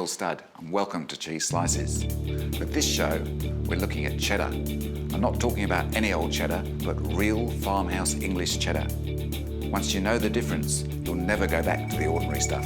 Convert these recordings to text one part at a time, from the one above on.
Samuel Studd and welcome to Cheese Slices. For this show, we're looking at cheddar. I'm not talking about any old cheddar, but real farmhouse English cheddar. Once you know the difference, you'll never go back to the ordinary stuff.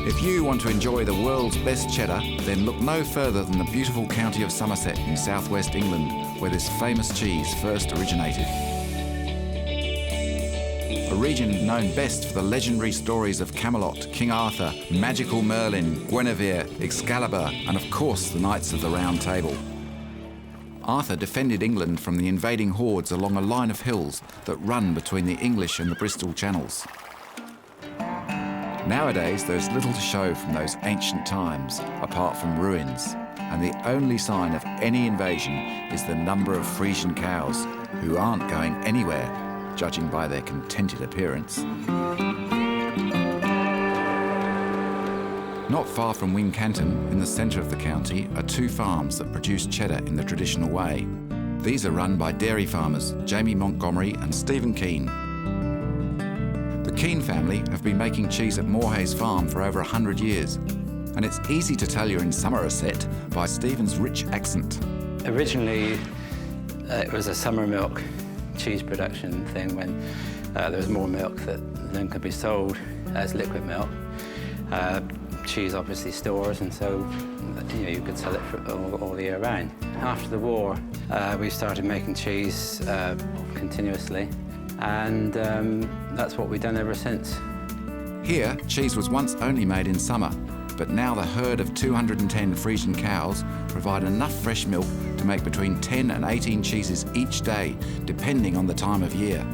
If you want to enjoy the world's best cheddar, then look no further than the beautiful county of Somerset in southwest England, where this famous cheese first originated. A region known best for the legendary stories of Camelot, King Arthur, magical Merlin, Guinevere, Excalibur, and of course the Knights of the Round Table. Arthur defended England from the invading hordes along a line of hills that run between the English and the Bristol Channels. Nowadays, there's little to show from those ancient times, apart from ruins, and the only sign of any invasion is the number of Frisian cows, who aren't going anywhere, judging by their contented appearance. Not far from Wincanton, in the centre of the county, are two farms that produce cheddar in the traditional way. These are run by dairy farmers Jamie Montgomery and Stephen Keane. The Keane family have been making cheese at Moorhays Farm for over 100 years, and it's easy to tell you're in Somerset by Stephen's rich accent. Originally, it was a summer milk cheese production thing when there was more milk that then could be sold as liquid milk. Cheese obviously stores, and so you could sell it for all the year round. After the war, we started making cheese continuously, and that's what we've done ever since. Here, cheese was once only made in summer, but now the herd of 210 Frisian cows provide enough fresh milk to make between 10 and 18 cheeses each day, depending on the time of year.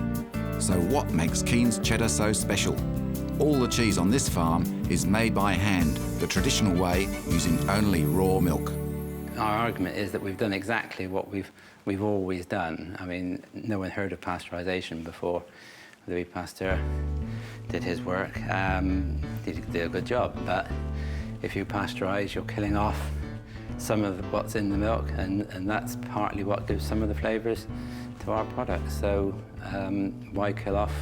So what makes Keane's cheddar so special? All the cheese on this farm is made by hand, the traditional way, using only raw milk. Our argument is that we've done exactly what we've always done. I mean, no one heard of pasteurisation before. Louis Pasteur did his work. He did a good job, but if you pasteurise, you're killing off some of what's in the milk, and that's partly what gives some of the flavours to our products. So why kill off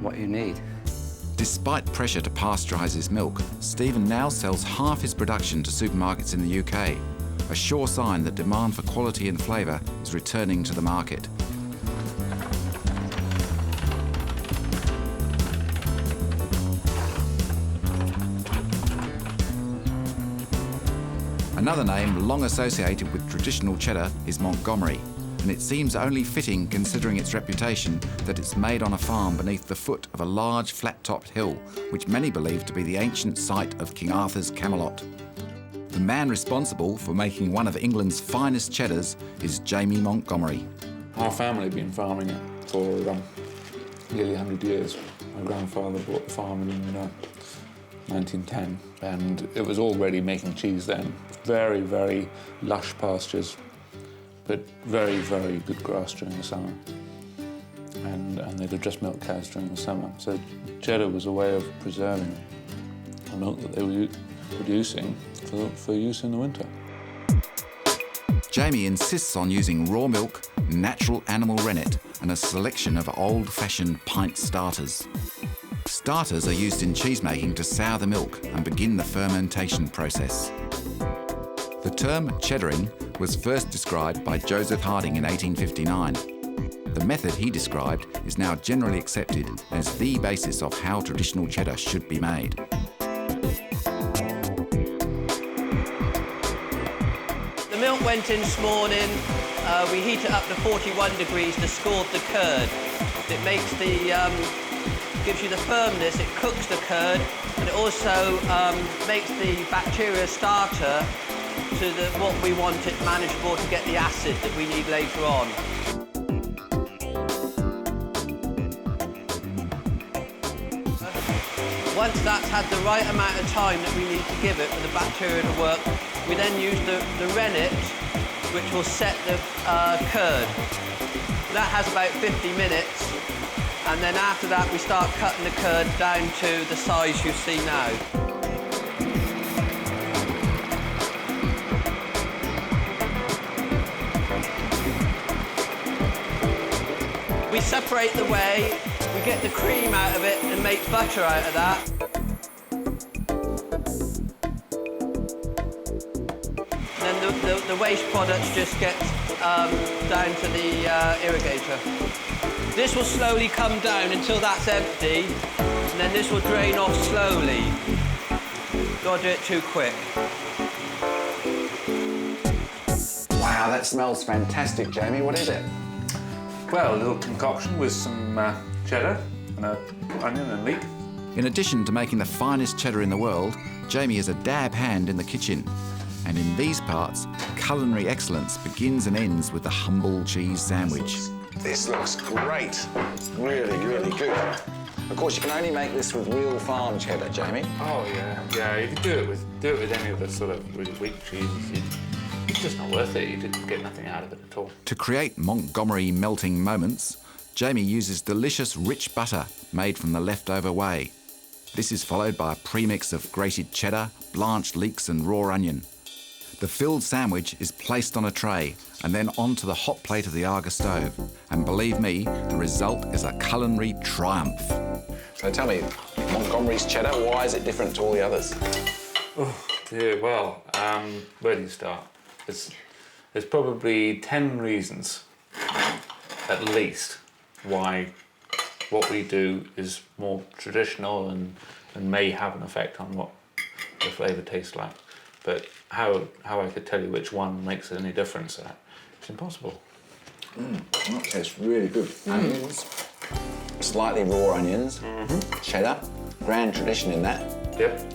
what you need? Despite pressure to pasteurise his milk, Stephen now sells half his production to supermarkets in the UK, a sure sign that demand for quality and flavour is returning to the market. Another name long associated with traditional cheddar is Montgomery, and it seems only fitting considering its reputation that it's made on a farm beneath the foot of a large flat-topped hill, which many believe to be the ancient site of King Arthur's Camelot. The man responsible for making one of England's finest cheddars is Jamie Montgomery. Our family have been farming it for nearly 100 years. My grandfather bought the farm in 1910, and it was already making cheese then. Very, very lush pastures, but very, very good grass during the summer. And they could just milk cows during the summer. So cheddar was a way of preserving the milk that they were producing for use in the winter. Jamie insists on using raw milk, natural animal rennet, and a selection of old-fashioned pint starters. Starters are used in cheesemaking to sour the milk and begin the fermentation process. The term cheddaring was first described by Joseph Harding in 1859. The method he described is now generally accepted as the basis of how traditional cheddar should be made. The milk went in this morning. We heat it up to 41 degrees to scald the curd. It makes gives you the firmness, it cooks the curd, and it also makes the bacteria starter to what we want it manageable to get the acid that we need later on. Once that's had the right amount of time that we need to give it for the bacteria to work, we then use the rennet, which will set the curd. That has about 50 minutes, And then after that, we start cutting the curd down to the size you see now. We separate the whey, we get the cream out of it and make butter out of that. And then the waste products just get down to the irrigator. This will slowly come down until that's empty, and then this will drain off slowly. Don't do it too quick. Wow, that smells fantastic, Jamie. What is it? Well, a little concoction with some cheddar and an onion and leek. In addition to making the finest cheddar in the world, Jamie is a dab hand in the kitchen. And in these parts, culinary excellence begins and ends with the humble cheese sandwich. This looks great. Really, really good. Of course, you can only make this with real farm cheddar, Jamie. Oh yeah. You can do it with any of the sort of really weak cheeses. It's just not worth it. You didn't get nothing out of it at all. To create Montgomery melting moments, Jamie uses delicious rich butter made from the leftover whey. This is followed by a premix of grated cheddar, blanched leeks and raw onion. The filled sandwich is placed on a tray and then onto the hot plate of the Arga stove. And believe me, the result is a culinary triumph. So tell me, Montgomery's cheddar, why is it different to all the others? Oh dear. Well, where do you start? There's probably 10 reasons, at least, why what we do is more traditional and may have an effect on what the flavour tastes like. But how I could tell you which one makes any difference, it's impossible. That tastes really good. Onions, slightly raw onions, cheddar, grand tradition in that. Yep.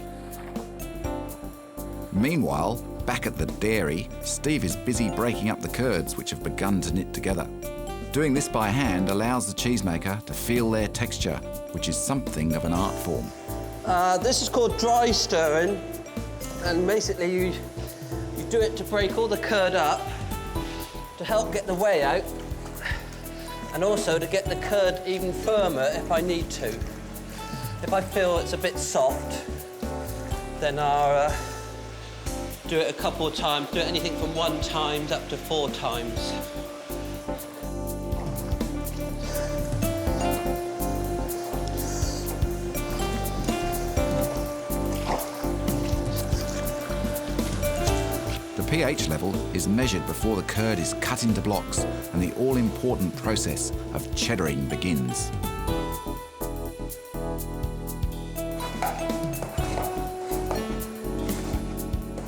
Meanwhile, back at the dairy, Steve is busy breaking up the curds which have begun to knit together. Doing this by hand allows the cheesemaker to feel their texture, which is something of an art form. This is called dry stirring, and basically you do it to break all the curd up, to help get the whey out, and also to get the curd even firmer if I need to. If I feel it's a bit soft, then I'll do it a couple of times, do it anything from 1 time up to 4 times. The pH level is measured before the curd is cut into blocks and the all-important process of cheddaring begins.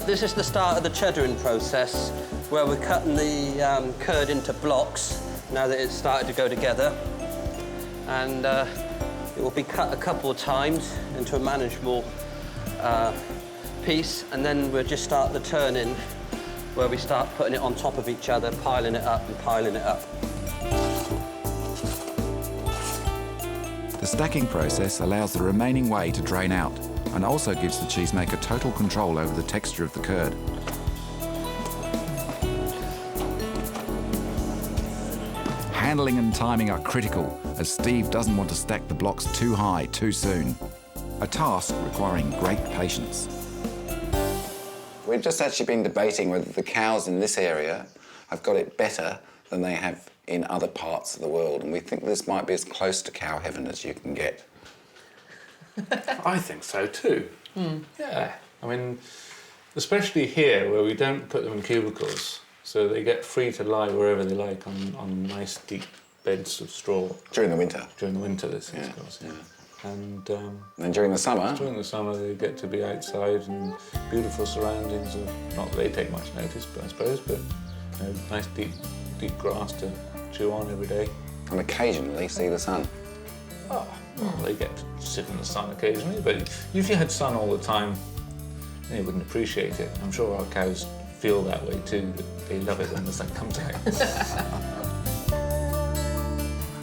This is the start of the cheddaring process, where we're cutting the curd into blocks, now that it's started to go together. And it will be cut a couple of times into a manageable piece, and then we'll just start the turning, where we start putting it on top of each other, piling it up and piling it up. The stacking process allows the remaining whey to drain out and also gives the cheesemaker total control over the texture of the curd. Handling and timing are critical, as Steve doesn't want to stack the blocks too high too soon. A task requiring great patience. We've just actually been debating whether the cows in this area have got it better than they have in other parts of the world, and we think this might be as close to cow heaven as you can get. I think so too. Yeah. I mean, especially here where we don't put them in cubicles, so they get free to lie wherever they like on nice deep beds of straw. During the winter? During the winter, this is, of course. Yeah. And during the summer? During the summer they get to be outside in beautiful surroundings of, not that they take much notice, but I suppose, but you know, nice deep grass to chew on every day. And occasionally see the sun. Oh, well, they get to sit in the sun occasionally, but if you had sun all the time, then you wouldn't appreciate it. I'm sure our cows feel that way too, that they love it when the sun comes out.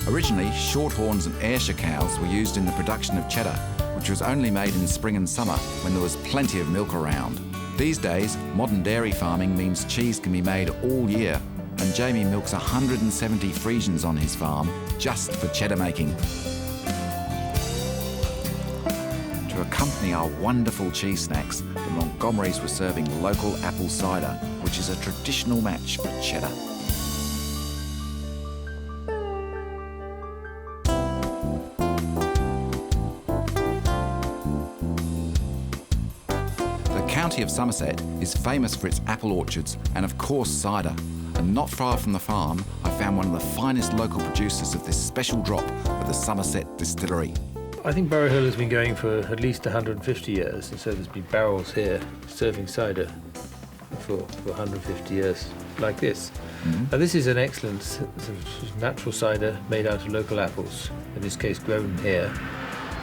Originally, shorthorns and Ayrshire cows were used in the production of cheddar, which was only made in spring and summer when there was plenty of milk around. These days, modern dairy farming means cheese can be made all year, and Jamie milks 170 Friesians on his farm just for cheddar making. To accompany our wonderful cheese snacks, the Montgomerys were serving local apple cider, which is a traditional match for cheddar. The county of Somerset is famous for its apple orchards and, of course, cider. And not far from the farm, I found one of the finest local producers of this special drop at the Somerset distillery. I think Barrow Hill has been going for at least 150 years, and so there's been barrels here serving cider for 150 years, like this. Mm-hmm. Now, this is an excellent sort of natural cider made out of local apples, in this case grown here.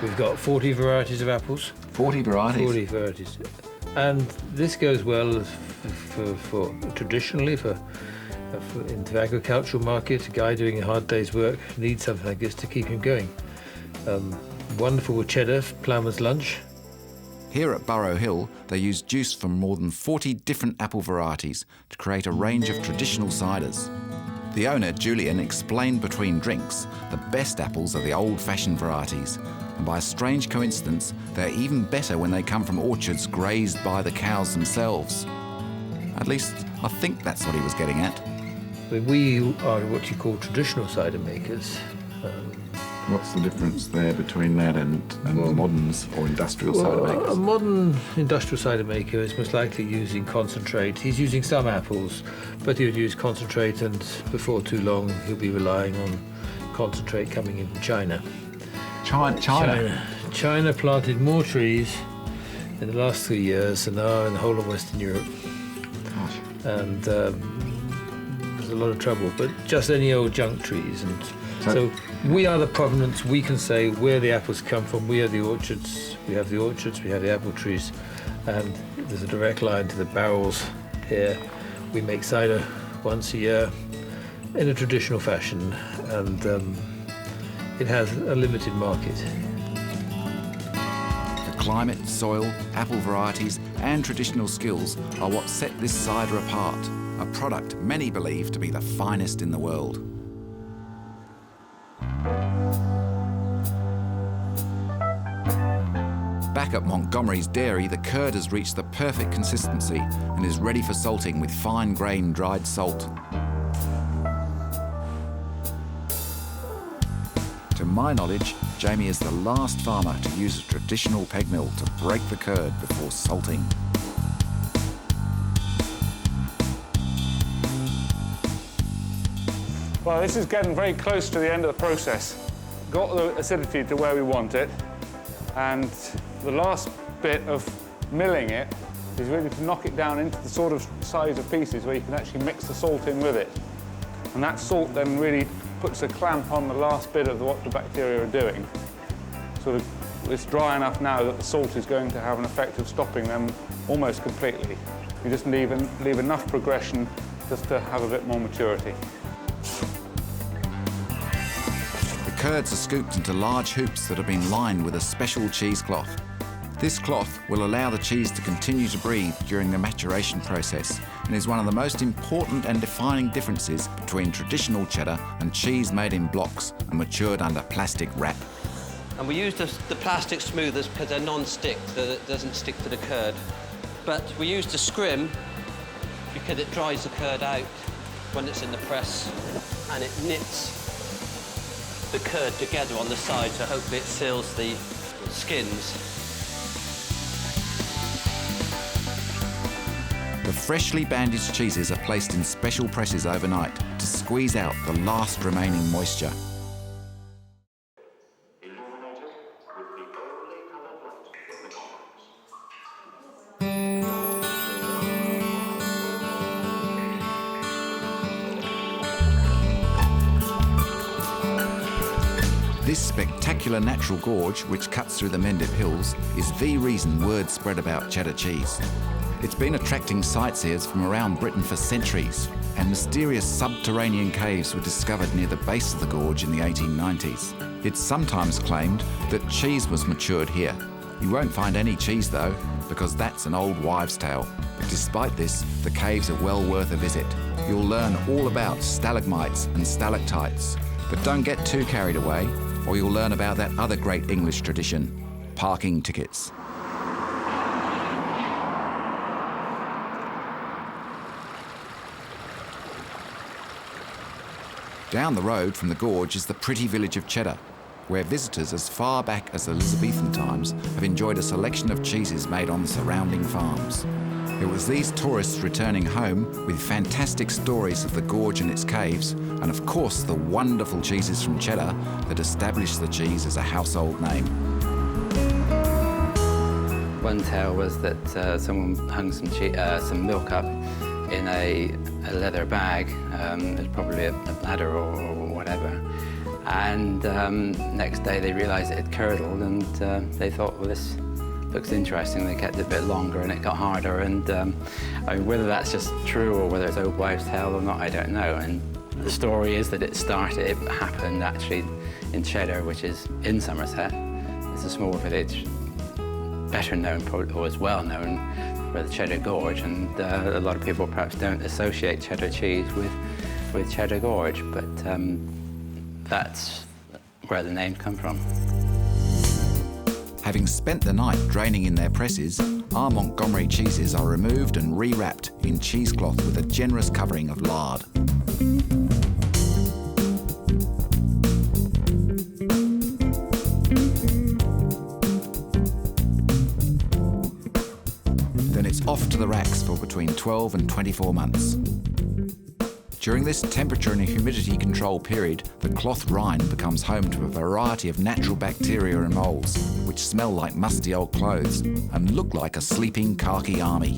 We've got 40 varieties of apples. 40 varieties? 40 varieties. And this goes well for traditionally into the agricultural market. A guy doing a hard day's work needs something like this to keep him going. Wonderful with cheddar, ploughman's lunch. Here at Barrow Hill, they use juice from more than 40 different apple varieties to create a range of traditional ciders. The owner, Julian, explained between drinks the best apples are the old-fashioned varieties, and by a strange coincidence, they're even better when they come from orchards grazed by the cows themselves. At least, I think that's what he was getting at. We are what you call traditional cider makers. What's the difference there between that and moderns or industrial cider makers? A modern industrial cider maker is most likely using concentrate. He's using some apples, but he would use concentrate, and before too long he'll be relying on concentrate coming in from China. China planted more trees in the last 3 years than are in the whole of Western Europe. Gosh. And there's a lot of trouble, but just any old junk trees. And so we are the provenance. We can say where the apples come from. We are the orchards. We have the orchards, we have the apple trees, and there's a direct line to the barrels here. We make cider once a year in a traditional fashion, and it has a limited market. The climate, soil, apple varieties and traditional skills are what set this cider apart, a product many believe to be the finest in the world. Back at Montgomery's dairy, the curd has reached the perfect consistency and is ready for salting with fine-grained dried salt. To my knowledge, Jamie is the last farmer to use a traditional peg mill to break the curd before salting. Well, this is getting very close to the end of the process. Got the acidity to where we want it, and the last bit of milling it is really to knock it down into the sort of size of pieces where you can actually mix the salt in with it. And that salt then really puts a clamp on the last bit of what the bacteria are doing. Sort of, it's dry enough now that the salt is going to have an effect of stopping them almost completely. You just leave enough progression just to have a bit more maturity. The curds are scooped into large hoops that have been lined with a special cheesecloth. This cloth will allow the cheese to continue to breathe during the maturation process and is one of the most important and defining differences between traditional cheddar and cheese made in blocks and matured under plastic wrap. And we use the plastic smoothers because they're non-stick, so that it doesn't stick to the curd. But we use the scrim because it dries the curd out when it's in the press, and it knits the curd together on the side, so hopefully it seals the skins. The freshly bandaged cheeses are placed in special presses overnight to squeeze out the last remaining moisture. This spectacular natural gorge, which cuts through the Mendipp Hills, is the reason word spread about cheddar cheese. It's been attracting sightseers from around Britain for centuries, and mysterious subterranean caves were discovered near the base of the gorge in the 1890s. It's sometimes claimed that cheese was matured here. You won't find any cheese though, because that's an old wives' tale. But despite this, the caves are well worth a visit. you'll learn all about stalagmites and stalactites. But don't get too carried away, or you'll learn about that other great English tradition, parking tickets. Down the road from the gorge is the pretty village of Cheddar, where visitors as far back as Elizabethan times have enjoyed a selection of cheeses made on the surrounding farms. It was these tourists returning home with fantastic stories of the gorge and its caves, and of course the wonderful cheeses from Cheddar, that established the cheese as a household name. One tale was that someone hung some milk up in a leather bag. It was probably a bladder or whatever. And next day they realised it had curdled, and they thought, well, this looks interesting. They kept it a bit longer and it got harder. And I mean, whether that's just true or whether it's old wives' tale or not, I don't know. And the story is that it happened actually in Cheddar, which is in Somerset. It's a small village, better known, or as well known, for the Cheddar Gorge, and a lot of people perhaps don't associate cheddar cheese with Cheddar Gorge, but that's where the name comes from. Having spent the night draining in their presses, our Montgomery cheeses are removed and rewrapped in cheesecloth with a generous covering of lard. Then it's off to the racks for between 12 and 24 months. During this temperature and humidity control period, the cloth rind becomes home to a variety of natural bacteria and moulds, which smell like musty old clothes and look like a sleeping khaki army.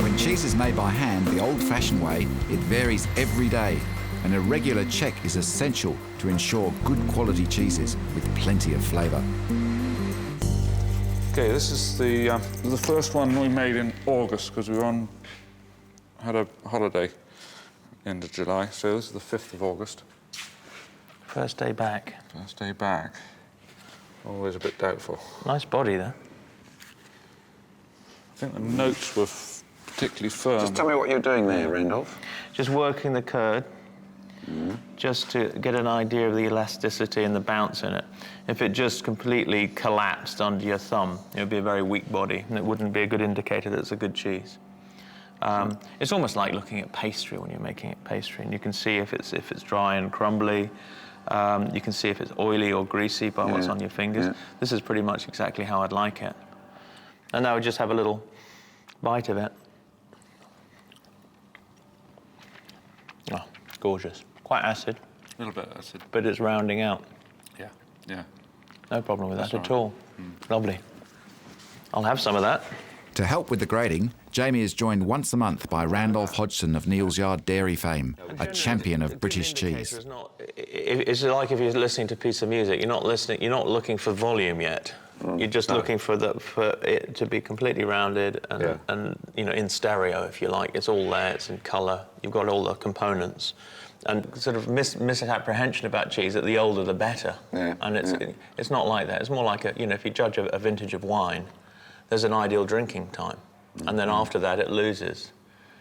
When cheese is made by hand the old-fashioned way, it varies every day, and a regular check is essential to ensure good quality cheeses with plenty of flavour. Okay, this is the first one we made in August because we had a holiday end of July, so this is the 5th of August. First day back. First day back. Always a bit doubtful. Nice body there. I think the notes were particularly firm. Just tell me what you're doing there, Randolph. Just working the curd, just to get an idea of the elasticity and the bounce in it. If it just completely collapsed under your thumb, it would be a very weak body, and it wouldn't be a good indicator that it's a good cheese. It's almost like looking at pastry when you're making it pastry, and you can see if it's dry and crumbly. You can see if it's oily or greasy by what's on your fingers. Yeah. This is pretty much exactly how I'd like it. And now we just have a little bite of it. Oh, gorgeous. Quite acid. A little bit acid. But it's rounding out. Yeah, yeah. No problem with that at all. Lovely. I'll have some of that. To help with the grading, Jamie is joined once a month by Randolph Hodgson of Neal's Yard Dairy fame, a champion of British cheese. It's like if you're listening to a piece of music, you're not looking for volume yet. You're just looking for it to be completely rounded and in stereo, if you like. It's all there, it's in colour, you've got all the components. And sort of misapprehension about cheese that the older the better. Yeah. And it's not like that. It's more like if you judge a vintage of wine, there's an ideal drinking time, and then after that it loses.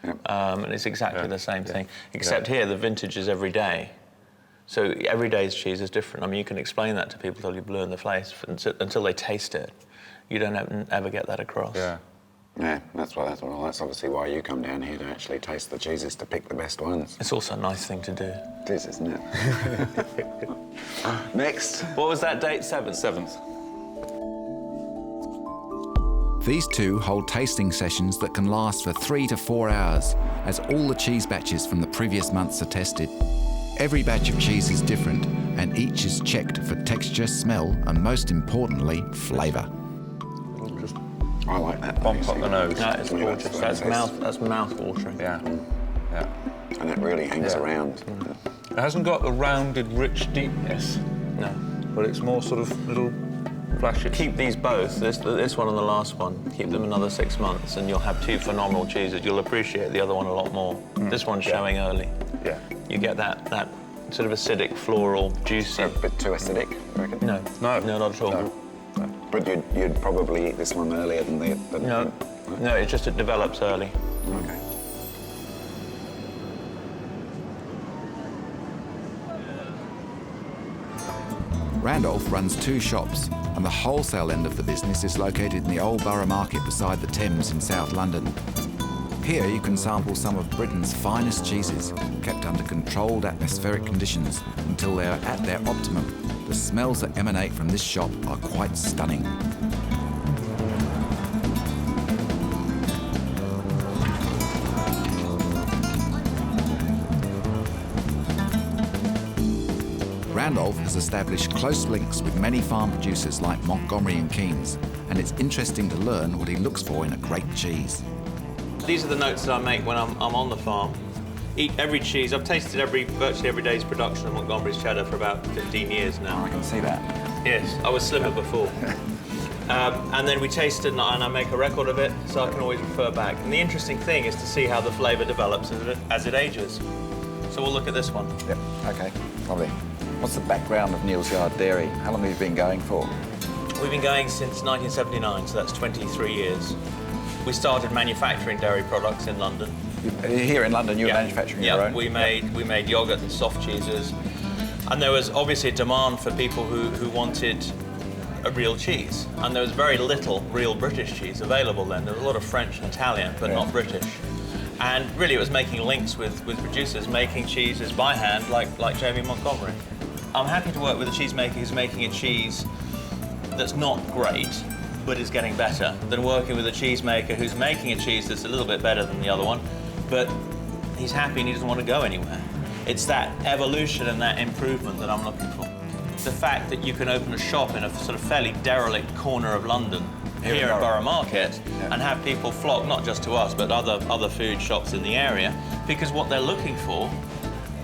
Yep. And it's exactly the same thing, except here the vintage is every day. So every day's cheese is different. I mean, you can explain that to people till you're blue in the face until they taste it. You don't ever get that across. Yeah, that's obviously why you come down here, to actually taste the cheeses, to pick the best ones. It's also a nice thing to do. It is, isn't it? Next. What was that date? 7th? 7th. These two hold tasting sessions that can last for 3 to 4 hours, as all the cheese batches from the previous months are tested. Every batch of cheese is different, and each is checked for texture, smell, and most importantly, flavour. I like that. Bump up the nose. That is gorgeous. That's mouth-watering. Yeah. And it really hangs around. It hasn't got the rounded, rich deepness. No. But it's more sort of little flashes. Keep these both, this one and the last one, keep them another 6 months and you'll have 2 phenomenal cheeses. You'll appreciate the other one a lot more. This one's showing early. Yeah. You get that sort of acidic, floral, juicy. A bit too acidic, you reckon? No, not at all. No. But you'd probably eat this one earlier than the... No, it develops early. Okay. Randolph runs 2 shops, and the wholesale end of the business is located in the Old Borough Market beside the Thames in South London. Here you can sample some of Britain's finest cheeses, kept under controlled atmospheric conditions until they are at their optimum. The smells that emanate from this shop are quite stunning. Randolph has established close links with many farm producers like Montgomery and Keynes, and it's interesting to learn what he looks for in a great cheese. These are the notes that I make when I'm on the farm. Eat every cheese. I've tasted virtually every day's production of Montgomery's Cheddar for about 15 years now. I can see that. Yes, I was slimmer before. And then we taste it and I make a record of it, so I can always refer back. And the interesting thing is to see how the flavour develops as it ages. So we'll look at this one. Yep, okay, lovely. What's the background of Neal's Yard Dairy? How long have you been going for? We've been going since 1979, so that's 23 years. We started manufacturing dairy products in London. Here in London, you were manufacturing your own? We made yoghurt and soft cheeses. And there was obviously a demand for people who wanted a real cheese. And there was very little real British cheese available then. There was a lot of French and Italian, but not British. And really it was making links with producers making cheeses by hand, like Jamie Montgomery. I'm happy to work with a cheesemaker who's making a cheese that's not great, but is getting better, than working with a cheesemaker who's making a cheese that's a little bit better than the other one, but he's happy and he doesn't want to go anywhere. It's that evolution and that improvement that I'm looking for. The fact that you can open a shop in a sort of fairly derelict corner of London, here at Borough Market, and have people flock not just to us, but other food shops in the area, because what they're looking for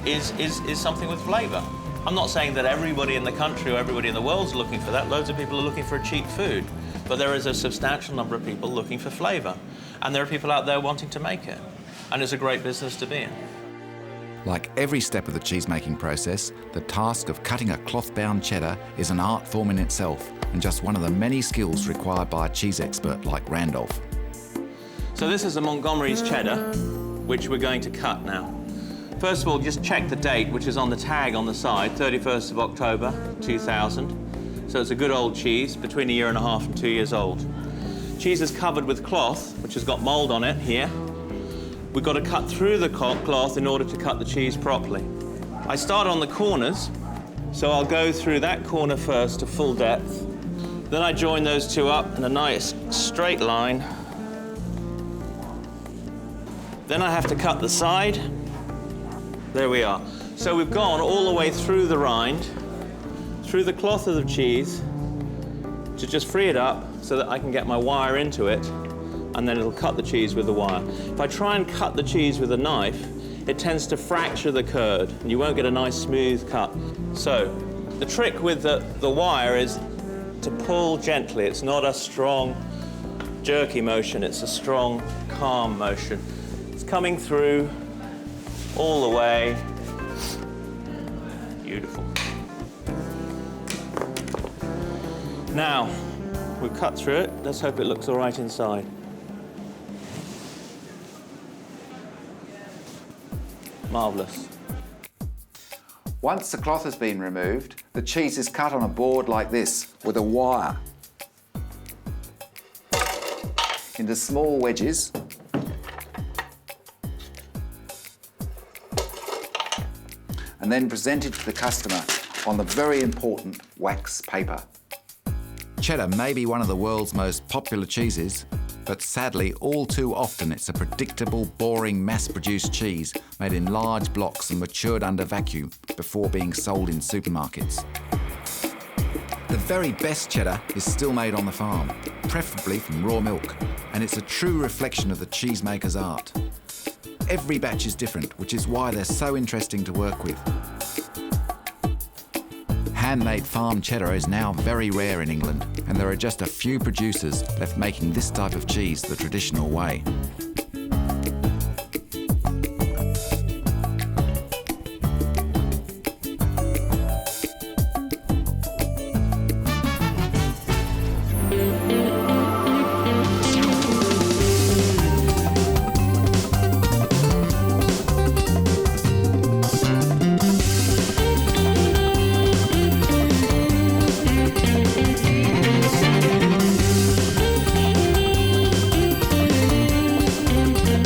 is something with flavour. I'm not saying that everybody in the country or everybody in the world's looking for that. Loads of people are looking for cheap food. But there is a substantial number of people looking for flavour. And there are people out there wanting to make it. And it's a great business to be in. Like every step of the cheese-making process, the task of cutting a cloth-bound cheddar is an art form in itself, and just one of the many skills required by a cheese expert like Randolph. So this is a Montgomery's Cheddar, which we're going to cut now. First of all, just check the date, which is on the tag on the side, 31st of October, 2000. So it's a good old cheese, between 1.5 years and 2 years old. Cheese is covered with cloth, which has got mould on it here. We've got to cut through the cloth in order to cut the cheese properly. I start on the corners, so I'll go through that corner first to full depth. Then I join those two up in a nice straight line. Then I have to cut the side. There we are. So we've gone all the way through the rind, through the cloth of the cheese, to just free it up so that I can get my wire into it, and then it'll cut the cheese with the wire. If I try and cut the cheese with a knife, it tends to fracture the curd, and you won't get a nice smooth cut. So the trick with the wire is to pull gently. It's not a strong, jerky motion, it's a strong, calm motion. It's coming through all the way. Beautiful. Now, we've cut through it. Let's hope it looks all right inside. Marvellous. Once the cloth has been removed, the cheese is cut on a board like this with a wire into small wedges. And then presented to the customer on the very important wax paper. Cheddar may be one of the world's most popular cheeses, but sadly, all too often it's a predictable, boring, mass-produced cheese made in large blocks and matured under vacuum before being sold in supermarkets. The very best cheddar is still made on the farm, preferably from raw milk, and it's a true reflection of the cheesemaker's art. Every batch is different, which is why they're so interesting to work with. Handmade farm cheddar is now very rare in England, and there are just a few producers left making this type of cheese the traditional way.